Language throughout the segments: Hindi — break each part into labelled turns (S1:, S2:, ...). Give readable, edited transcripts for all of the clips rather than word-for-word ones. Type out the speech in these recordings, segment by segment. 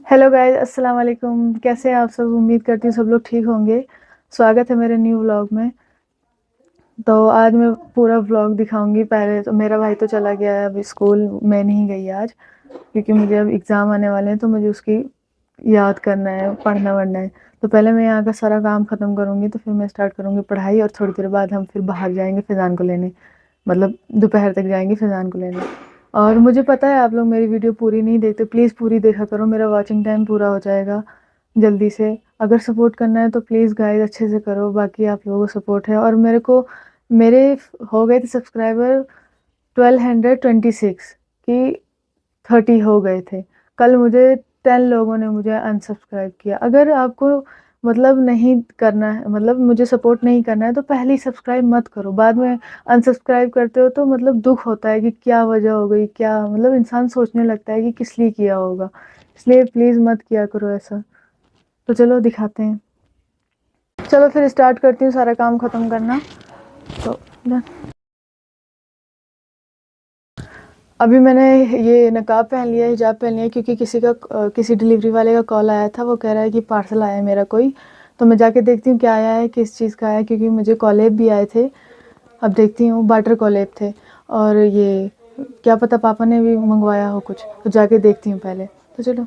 S1: हेलो गाइस, अस्सलाम वालेकुम। कैसे हैं आप सब? उम्मीद करती हूँ सब लोग ठीक होंगे। स्वागत है मेरे न्यू व्लॉग में। तो आज मैं पूरा व्लॉग दिखाऊंगी। पहले तो मेरा भाई तो चला गया है अभी स्कूल, मैं नहीं गई आज क्योंकि मुझे अब एग्ज़ाम आने वाले हैं, तो मुझे उसकी याद करना है, पढ़ना वढ़ना है। तो पहले मैं यहाँ का सारा काम ख़त्म करूँगी, तो फिर मैं स्टार्ट करूँगी पढ़ाई, और थोड़ी देर बाद हम फिर बाहर जाएंगे फैज़ान को लेने। मतलब दोपहर तक जाएंगे फैज़ान को लेने। और मुझे पता है आप लोग मेरी वीडियो पूरी नहीं देखते, प्लीज़ पूरी देखा करो, मेरा वॉचिंग टाइम पूरा हो जाएगा जल्दी से। अगर सपोर्ट करना है तो प्लीज़ गाइस अच्छे से करो, बाकी आप लोगों को सपोर्ट है। और मेरे हो गए थे सब्सक्राइबर 1226 कि 30 हो गए थे। कल मुझे 10 लोगों ने मुझे अनसब्सक्राइब किया। अगर आपको मतलब नहीं करना है, मतलब मुझे सपोर्ट नहीं करना है, तो पहले ही सब्सक्राइब मत करो। बाद में अनसब्सक्राइब करते हो तो मतलब दुख होता है कि क्या वजह हो गई, क्या मतलब इंसान सोचने लगता है कि किस लिए किया होगा। इसलिए प्लीज़ मत किया करो ऐसा। तो चलो दिखाते हैं। चलो फिर स्टार्ट करती हूँ सारा काम ख़त्म करना। तो अभी मैंने ये नकाब पहन लिया, हिजाब पहन लिया, क्योंकि किसी डिलीवरी वाले का कॉल आया था। वो कह रहा है कि पार्सल आया है मेरा कोई। तो मैं जाके देखती हूँ क्या आया है, किस चीज़ का आया है, क्योंकि मुझे कॉलेब भी आए थे। अब देखती हूँ, बाटर कॉलेब थे। और ये क्या पता पापा ने भी मंगवाया हो कुछ, तो जाके देखती हूँ पहले। तो चलो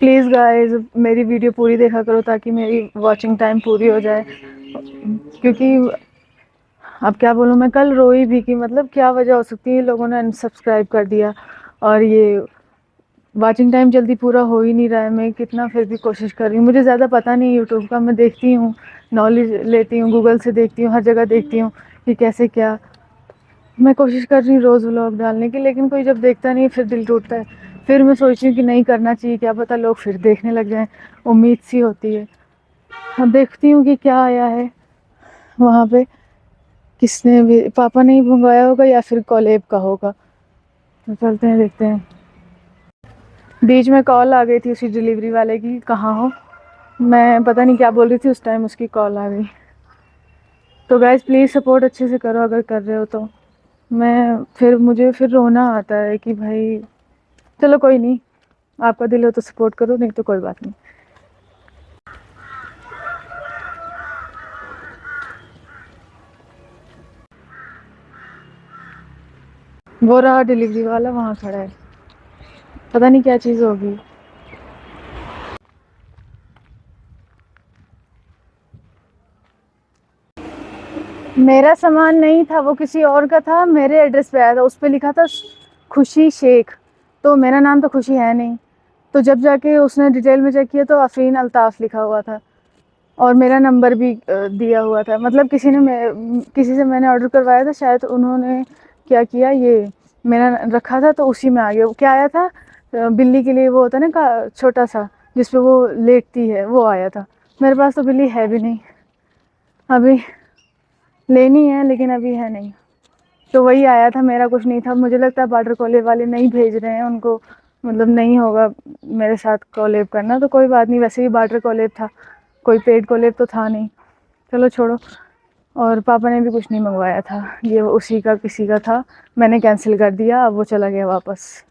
S1: प्लीज़ गाइस मेरी वीडियो पूरी देखा करो ताकि मेरी वॉचिंग टाइम पूरी हो जाए। क्योंकि अब क्या बोलूँ, मैं कल रोई भी कि मतलब क्या वजह हो सकती है, लोगों ने अनसब्सक्राइब कर दिया। और ये वॉचिंग टाइम जल्दी पूरा हो ही नहीं रहा है। मैं कितना फिर भी कोशिश कर रही हूँ। मुझे ज़्यादा पता नहीं यूट्यूब का, मैं देखती हूँ, नॉलेज लेती हूँ, गूगल से देखती हूँ, हर जगह देखती हूँ कि कैसे क्या। मैं कोशिश कर रही हूँ रोज़ व्लॉग डालने की, लेकिन कोई जब देखता नहीं है फिर दिल टूटता है। फिर मैं सोचती हूँ कि नहीं करना चाहिए, क्या पता लोग फिर देखने लग जाएं। उम्मीद सी होती है। अब देखती हूँ कि क्या आया है वहाँ पे। किसने भी, पापा ने ही मंगवाया होगा या फिर कोलेब का होगा। तो चलते हैं देखते हैं। बीच में कॉल आ गई थी उसी डिलीवरी वाले की, कहाँ हो। मैं पता नहीं क्या बोल रही थी, उस टाइम उसकी कॉल आ गई। तो गाइज़ प्लीज़ सपोर्ट अच्छे से करो अगर कर रहे हो तो। मुझे फिर रोना आता है कि भाई चलो कोई नहीं, आपका दिल हो तो सपोर्ट करो, नहीं तो कोई बात नहीं। वो रहा डिलीवरी वाला वहाँ खड़ा है, पता नहीं क्या चीज़ होगी। मेरा सामान नहीं था, वो किसी और का था। मेरे एड्रेस पे आया था, उस पे लिखा था खुशी शेख। तो मेरा नाम तो खुशी है नहीं। तो जब जाके उसने डिटेल में चेक किया तो अफरीन अल्ताफ़ लिखा हुआ था। और मेरा नंबर भी दिया हुआ था। मतलब किसी से मैंने ऑर्डर करवाया था, शायद उन्होंने क्या किया, ये मेरा रखा था तो उसी में आ गया। क्या आया था, बिल्ली के लिए वो होता है ना का छोटा सा, जिस पे वो लेटती है, वो आया था। मेरे पास तो बिल्ली है भी नहीं, अभी लेनी है लेकिन अभी है नहीं। तो वही आया था, मेरा कुछ नहीं था। मुझे लगता है वाटर कॉलेब वाले नहीं भेज रहे हैं उनको, मतलब नहीं होगा मेरे साथ कॉलेब करना, तो कोई बात नहीं। वैसे ही वाटर कॉलेब था, कोई पेड कॉलेब तो था नहीं। चलो छोड़ो। और पापा ने भी कुछ नहीं मंगवाया था, ये उसी का किसी का था, मैंने कैंसिल कर दिया, अब वो चला गया वापस।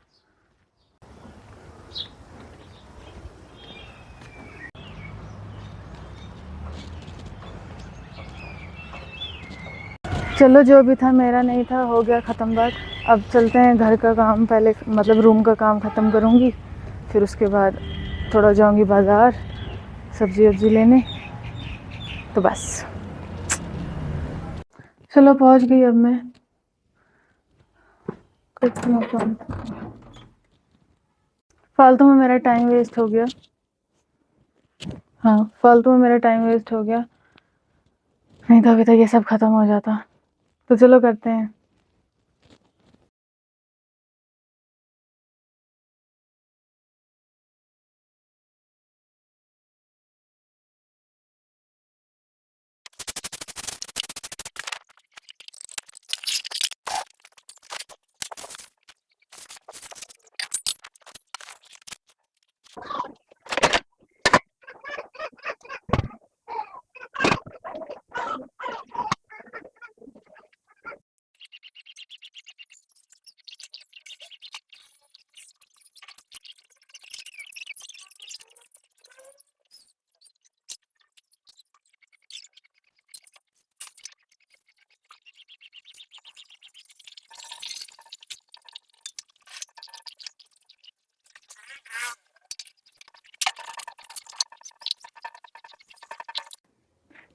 S1: चलो जो भी था मेरा नहीं था, हो गया ख़त्म बात। अब चलते हैं घर का काम, पहले मतलब रूम का काम ख़त्म करूँगी, फिर उसके बाद थोड़ा जाऊँगी बाज़ार सब्ज़ी वब्ज़ी लेने। तो बस चलो पहुँच गई अब मैं। करती हूँ काम। फालतू में मेरा टाइम वेस्ट हो गया। हाँ, फालतू में मेरा टाइम वेस्ट हो गया, नहीं तो अभी तक ये सब ख़त्म हो जाता। तो चलो करते हैं।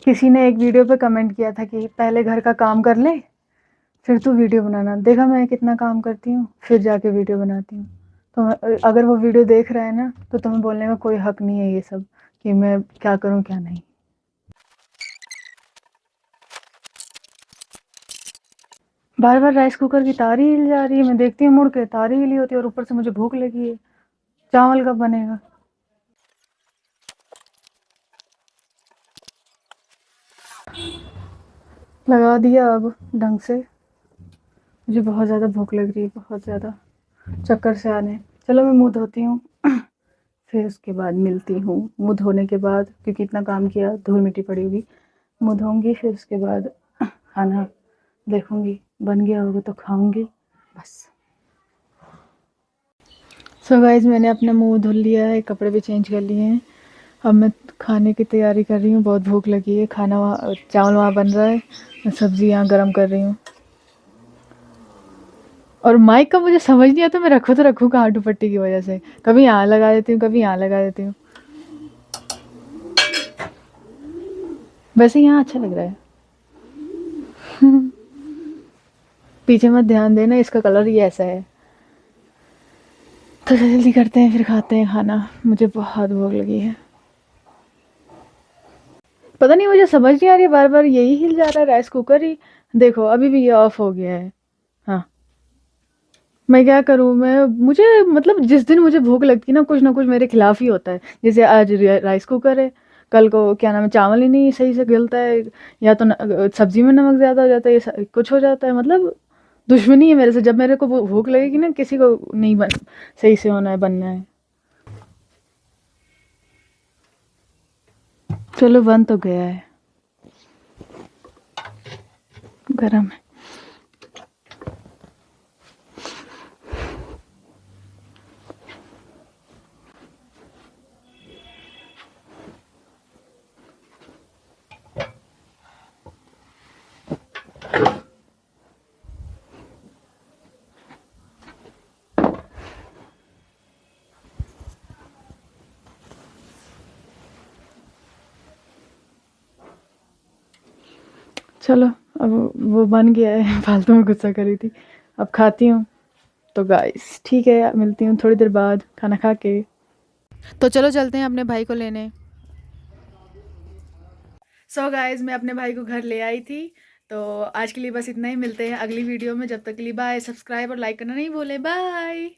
S1: किसी ने एक वीडियो पे कमेंट किया था कि पहले घर का काम कर ले फिर तू वीडियो बनाना। देखा मैं कितना काम करती हूँ फिर जाके वीडियो बनाती हूँ। तो अगर वो वीडियो देख रहा है ना तो तुम्हें बोलने का कोई हक नहीं है ये सब कि मैं क्या करूँ क्या नहीं। बार बार राइस कुकर की तार ही हिल जा रही है, मैं देखती हूँ मुड़ के तार ही हिली होती है और ऊपर से मुझे भूख लगी है। चावल कब बनेगा? लगा दिया अब ढंग से। मुझे बहुत ज़्यादा भूख लग रही है, बहुत ज़्यादा चक्कर से आने। चलो मैं मुंह धोती हूँ फिर उसके बाद मिलती हूँ। मुंह धोने के बाद क्योंकि इतना काम किया धूल मिट्टी पड़ी हुई, मुंह धोऊंगी फिर उसके बाद खाना देखूंगी, बन गया होगा तो खाऊंगी बस। सो गाइज मैंने अपना मुंह धुल लिया है, कपड़े भी चेंज कर लिए हैं। अब मैं खाने की तैयारी कर रही हूँ, बहुत भूख लगी है। खाना वहाँ चावल वहाँ बन रहा है, मैं सब्ज़ी यहाँ गर्म कर रही हूँ। और माइक का मुझे समझ नहीं आता मैं रखूँ तो रखूँ कहाँ दुपट्टे की वजह से। कभी यहाँ लगा देती हूँ कभी यहाँ लगा देती हूँ। वैसे यहाँ अच्छा लग रहा है पीछे मत ध्यान देना, इसका कलर ही ऐसा है। तो जल्दी करते हैं फिर खाते हैं खाना, मुझे बहुत भूख लगी है। पता नहीं मुझे समझ नहीं आ रही, बार बार यही हिल जा रहा है राइस कुकर ही। देखो अभी भी ये ऑफ हो गया है। हाँ मैं क्या करूँ, मैं मुझे मतलब जिस दिन मुझे भूख लगती है ना कुछ मेरे खिलाफ ही होता है। जैसे आज राइस कुकर है, कल को क्या नाम है चावल ही नहीं सही से गलता है, या तो सब्जी में नमक ज़्यादा हो जाता है, कुछ हो जाता है। मतलब दुश्मनी है मेरे से। जब मेरे को भूख लगेगी ना किसी को नहीं बन सही से होना है बनना है। चलो बन तो गया है, गरम है। चलो अब वो बन गया है फालतू में गुस्सा करी थी, अब खाती हूँ। तो गाइस ठीक है, मिलती हूँ थोड़ी देर बाद खाना खा के। तो चलो चलते हैं अपने भाई को लेने। सो गाइस मैं अपने भाई को घर ले आई थी। तो आज के लिए बस इतना ही, मिलते हैं अगली वीडियो में। जब तक के लिए बाय। सब्सक्राइब और लाइक करना नहीं भूलें। बाय।